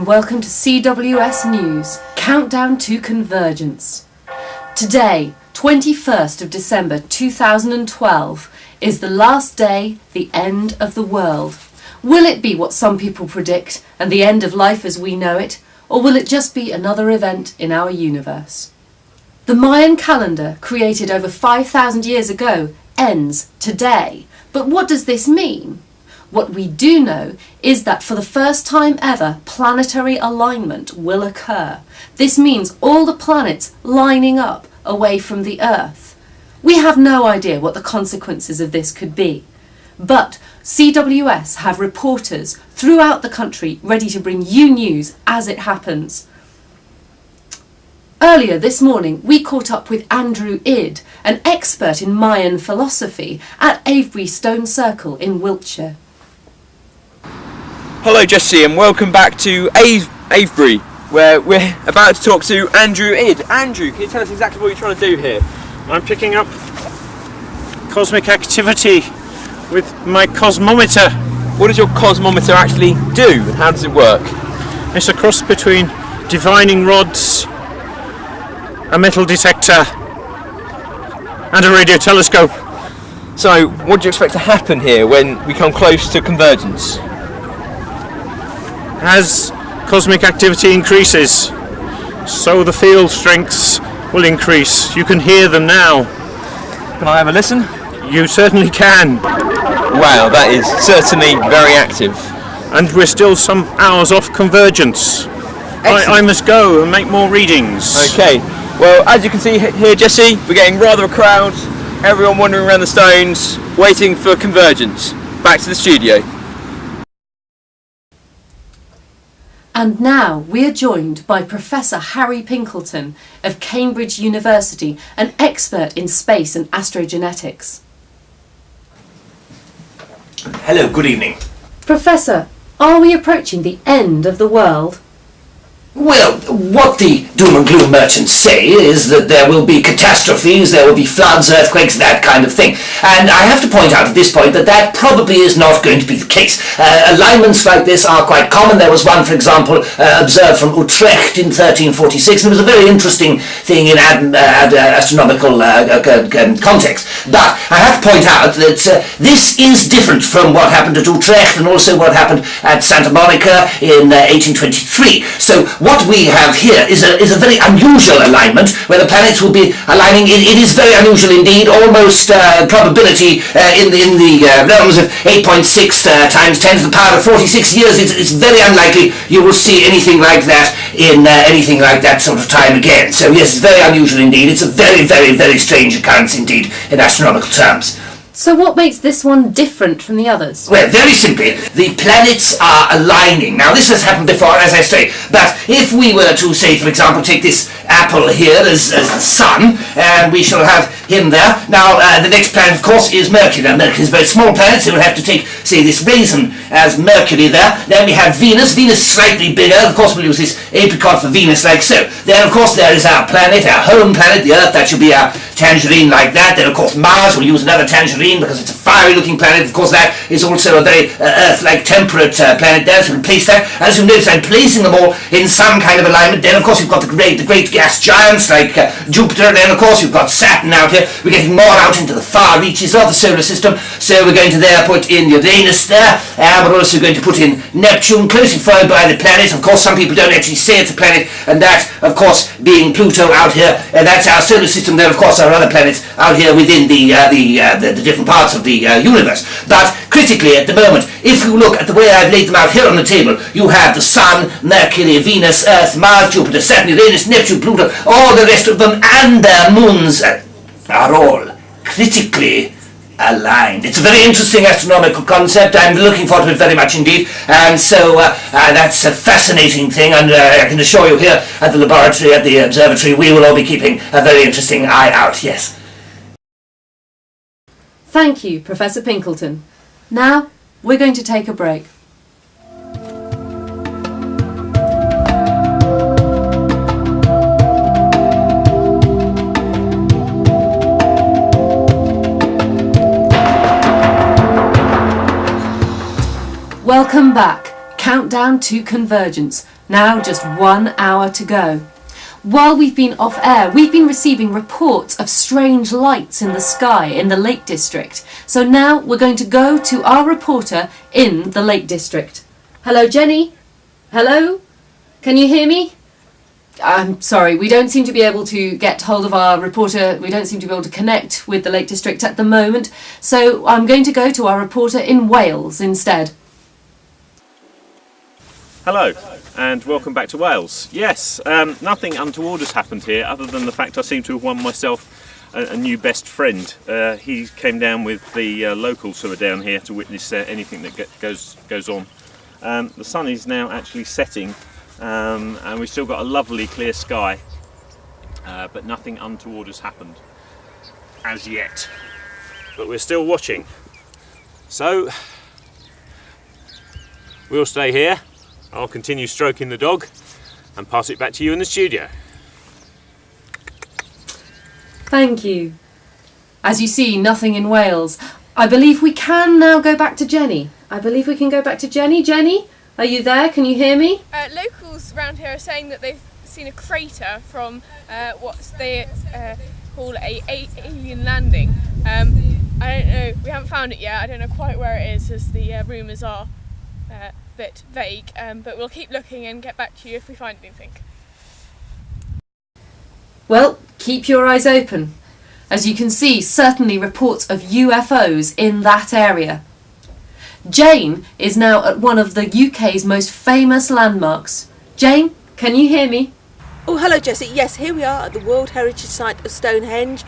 and welcome to CWS News, Countdown to Convergence. Today, 21st of December 2012, is the last day, the end of the world. Will it be what some people predict, and the end of life as we know it, or will it just be another event in our universe? The Mayan calendar, created over 5,000 years ago, ends today. But what does this mean? What we do know is that for the first time ever, planetary alignment will occur. This means all the planets lining up away from the Earth. We have no idea what the consequences of this could be, but CWS have reporters throughout the country ready to bring you news as it happens. Earlier this morning, we caught up with Andrew Id, an expert in Mayan philosophy, at Avebury Stone Circle in Wiltshire. Hello Jesse, and welcome back to Avebury, where we're about to talk to Andrew Id. Andrew, can you tell us exactly what you're trying to do here? I'm picking up cosmic activity with my cosmometer. What does your cosmometer actually do, and how does it work? It's a cross between divining rods, a metal detector and a radio telescope. So, what do you expect to happen here when we come close to convergence? As cosmic activity increases, so the field strengths will increase. You can hear them now. Can I have a listen? You certainly can. Wow, that is certainly very active. And we're still some hours off convergence. I must go and make more readings. Okay, well, as you can see here, Jesse, we're getting rather a crowd. Everyone wandering around the stones, waiting for convergence. Back to the studio. And now we are joined by Professor Harry Pinkleton of Cambridge University, an expert in space and astrogenetics. Hello, good evening. Professor, are we approaching the end of the world? Well, what the doom and gloom merchants say is that there will be catastrophes, there will be floods, earthquakes, that kind of thing. And I have to point out at this point that that probably is not going to be the case. Alignments like this are quite common. There was one, for example, observed from Utrecht in 1346, and it was a very interesting thing in astronomical context. But I have to point out that this is different from what happened at Utrecht and also what happened at Santa Monica in 1823. So what we have here is a very unusual alignment where the planets will be aligning. It is very unusual indeed, almost probability in the realms of 8.6 times 10 to the power of 46 years. It's very unlikely you will see anything like that in anything like that sort of time again. So yes, it's very unusual indeed. It's a very, very, very strange occurrence indeed in astronomical terms. So what makes this one different from the others? Well, very simply, the planets are aligning. Now, this has happened before, as I say, but if we were to, say, for example, take this apple here as the sun, and we shall have him there. Now, the next planet, of course, is Mercury. Now, Mercury is a very small planet, so we'll have to take, say, this raisin as Mercury there. Then we have Venus. Venus is slightly bigger. Of course, we'll use this apricot for Venus, like so. Then, of course, there is our planet, our home planet, the Earth. That should be our tangerine like that. Then, of course, Mars. We'll use another tangerine because it's a fiery-looking planet. Of course, that is also a very Earth-like temperate planet there, so we'll place that. As you notice, I'm placing them all in some kind of alignment. Then, of course, we've got the great gas giants like Jupiter. Then, of course, we've got Saturn out here. We're getting more out into the far reaches of the solar system. So we're going to there put in Uranus there. We're also going to put in Neptune, closely followed by the planet. Of course, some people don't actually say it's a planet, and that, of course, being Pluto out here, that's our solar system. There, of course, are other planets out here within the different parts of the universe. But critically at the moment, if you look at the way I've laid them out here on the table, you have the Sun, Mercury, Venus, Earth, Mars, Jupiter, Saturn, Uranus, Neptune, Pluto, all the rest of them and their moons are all critically aligned. It's a very interesting astronomical concept. I'm looking forward to it very much indeed, and so that's a fascinating thing, and I can assure you here at the laboratory, at the observatory, we will all be keeping a very interesting eye out, yes. Thank you, Professor Pinkleton. Now, we're going to take a break. Welcome back. Countdown to Convergence, Now just 1 hour to go. While we've been off air, we've been receiving reports of strange lights in the sky in the Lake District. So now we're going to go to our reporter in the Lake District. Hello, Jenny? Hello? Can you hear me? I'm sorry, we don't seem to be able to get hold of our reporter. We don't seem to be able to connect with the Lake District at the moment. So I'm going to go to our reporter in Wales instead. Hello, and welcome back to Wales. Yes, nothing untoward has happened here other than the fact I seem to have won myself a new best friend. He came down with the locals who are down here to witness anything that goes on. The sun is now actually setting, and we've still got a lovely clear sky, but nothing untoward has happened as yet. But we're still watching. So, we'll stay here. I'll continue stroking the dog and pass it back to you in the studio. Thank you. As you see, nothing in Wales. I believe we can now go back to Jenny. I believe we can go back to Jenny. Jenny, are you there? Can you hear me? Locals around here are saying that they've seen a crater from what they call a alien landing. I don't know, we haven't found it yet. I don't know quite where it is, as the rumours are a bit vague, but we'll keep looking and get back to you if we find anything. Well, keep your eyes open. As you can see, certainly reports of UFOs in that area. Jane is now at one of the UK's most famous landmarks. Jane, can you hear me? Oh, hello Jessie. Yes, here we are at the World Heritage Site of Stonehenge.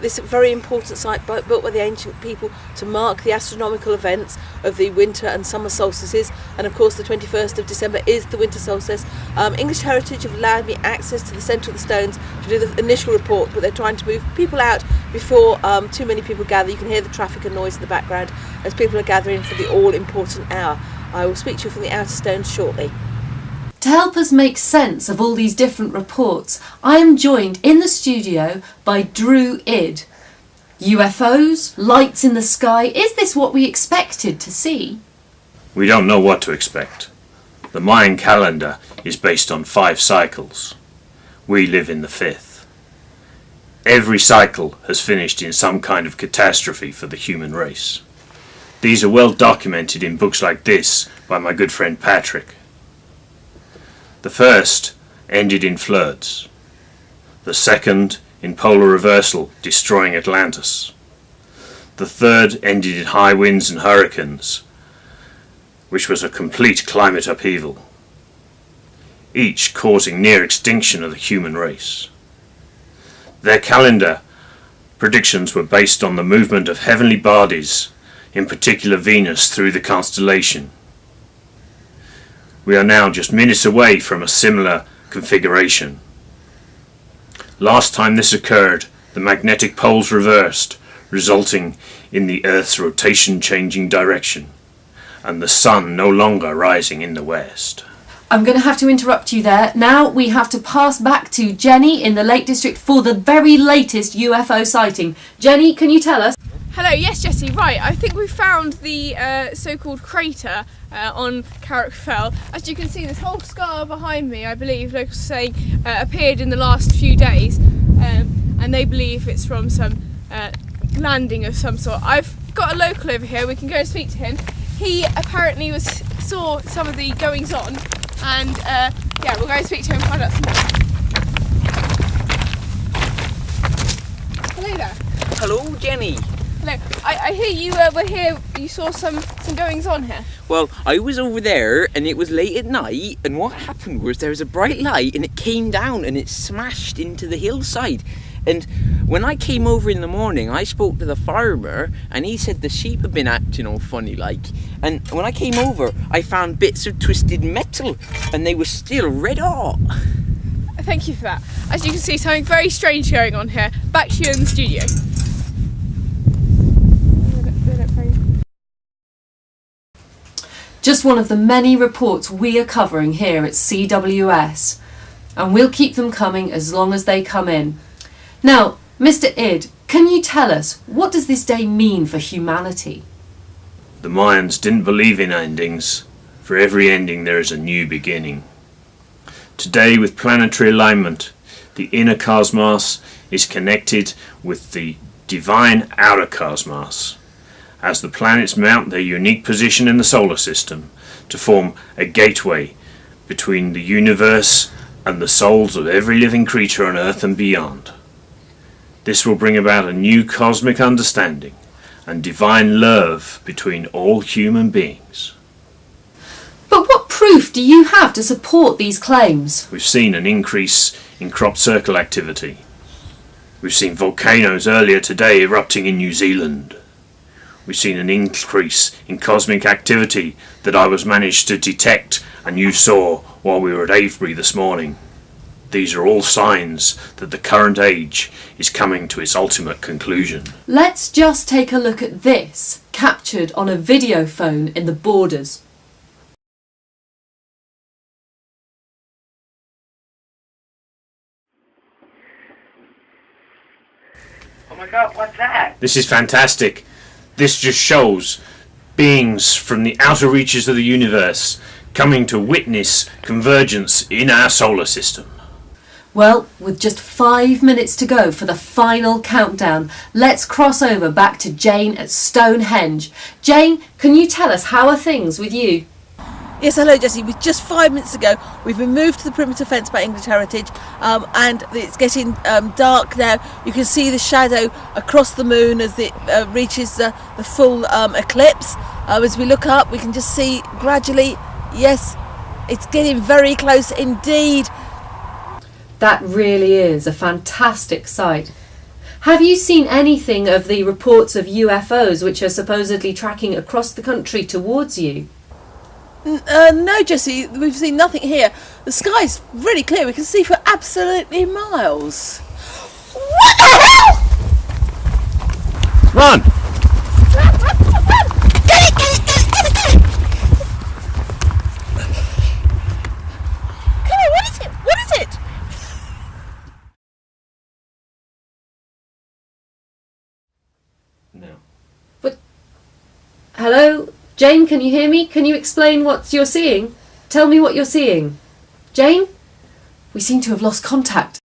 This very important site built by the ancient people to mark the astronomical events of the winter and summer solstices, and of course the 21st of December is the winter solstice. English Heritage have allowed me access to the centre of the stones to do the initial report, but they're trying to move people out before too many people gather. You can hear the traffic and noise in the background as people are gathering for the all-important hour. I will speak to you from the outer stones shortly. To help us make sense of all these different reports, I am joined in the studio by Drew Id. UFOs? Lights in the sky? Is this what we expected to see? We don't know what to expect. The Mayan calendar is based on 5 cycles. We live in the 5th. Every cycle has finished in some kind of catastrophe for the human race. These are well documented in books like this by my good friend Patrick. The first ended in floods. The second in polar reversal, destroying Atlantis. The third ended in high winds and hurricanes, which was a complete climate upheaval, each causing near extinction of the human race. Their calendar predictions were based on the movement of heavenly bodies, in particular Venus, through the constellation. We are now just minutes away from a similar configuration. Last time this occurred, the magnetic poles reversed, resulting in the Earth's rotation changing direction, and the sun no longer rising in the west. I'm going to have to interrupt you there. Now we have to pass back to Jenny in the Lake District for the very latest UFO sighting. Jenny, can you tell us? Hello, yes Jessie, right, I think we found the so-called crater on Carrick Fell. As you can see, this whole scar behind me, I believe, locals are saying, appeared in the last few days, and they believe it's from some landing of some sort. I've got a local over here, we can go and speak to him. He apparently saw some of the goings on, and yeah, we'll go and speak to him and find out some more. Hello there. Hello, Jenny. Hello. I hear you were here, you saw some goings on here. Well, I was over there and it was late at night, and what happened was there was a bright light and it came down and it smashed into the hillside. And when I came over in the morning, I spoke to the farmer and he said the sheep had been acting all funny like. And when I came over, I found bits of twisted metal and they were still red hot. Thank you for that. As you can see, something very strange going on here. Back to you in the studio. Just one of the many reports we are covering here at CWS, and we'll keep them coming as long as they come in. Now, Mr. Id, can you tell us, what does this day mean for humanity? The Mayans didn't believe in endings. For every ending there is a new beginning. Today, with planetary alignment, the inner cosmos is connected with the divine outer cosmos, as the planets mount their unique position in the solar system to form a gateway between the universe and the souls of every living creature on Earth and beyond. This will bring about a new cosmic understanding and divine love between all human beings. But what proof do you have to support these claims? We've seen an increase in crop circle activity. We've seen volcanoes earlier today erupting in New Zealand. We've seen an increase in cosmic activity that I was managed to detect and you saw while we were at Avebury this morning. These are all signs that the current age is coming to its ultimate conclusion. Let's just take a look at this, captured on a video phone in the Borders. Oh my God, what's that? This is fantastic. This just shows beings from the outer reaches of the universe coming to witness convergence in our solar system. Well, with just 5 minutes to go for the final countdown, let's cross over back to Jane at Stonehenge. Jane, can you tell us how are things with you? Yes, hello Jessie. With just 5 minutes ago, we've been moved to the perimeter fence by English Heritage, and it's getting dark now. You can see the shadow across the moon as it reaches the full eclipse. As we look up, we can just see gradually, yes, it's getting very close indeed. That really is a fantastic sight. Have you seen anything of the reports of UFOs which are supposedly tracking across the country towards you? No, Jessie, we've seen nothing here. The sky's really clear. We can see for absolutely miles. What the hell? Run! Run! Get it! Come on, what is it? What is it? No. But, hello? Jane, can you hear me? Can you explain what you're seeing? Tell me what you're seeing. Jane? We seem to have lost contact.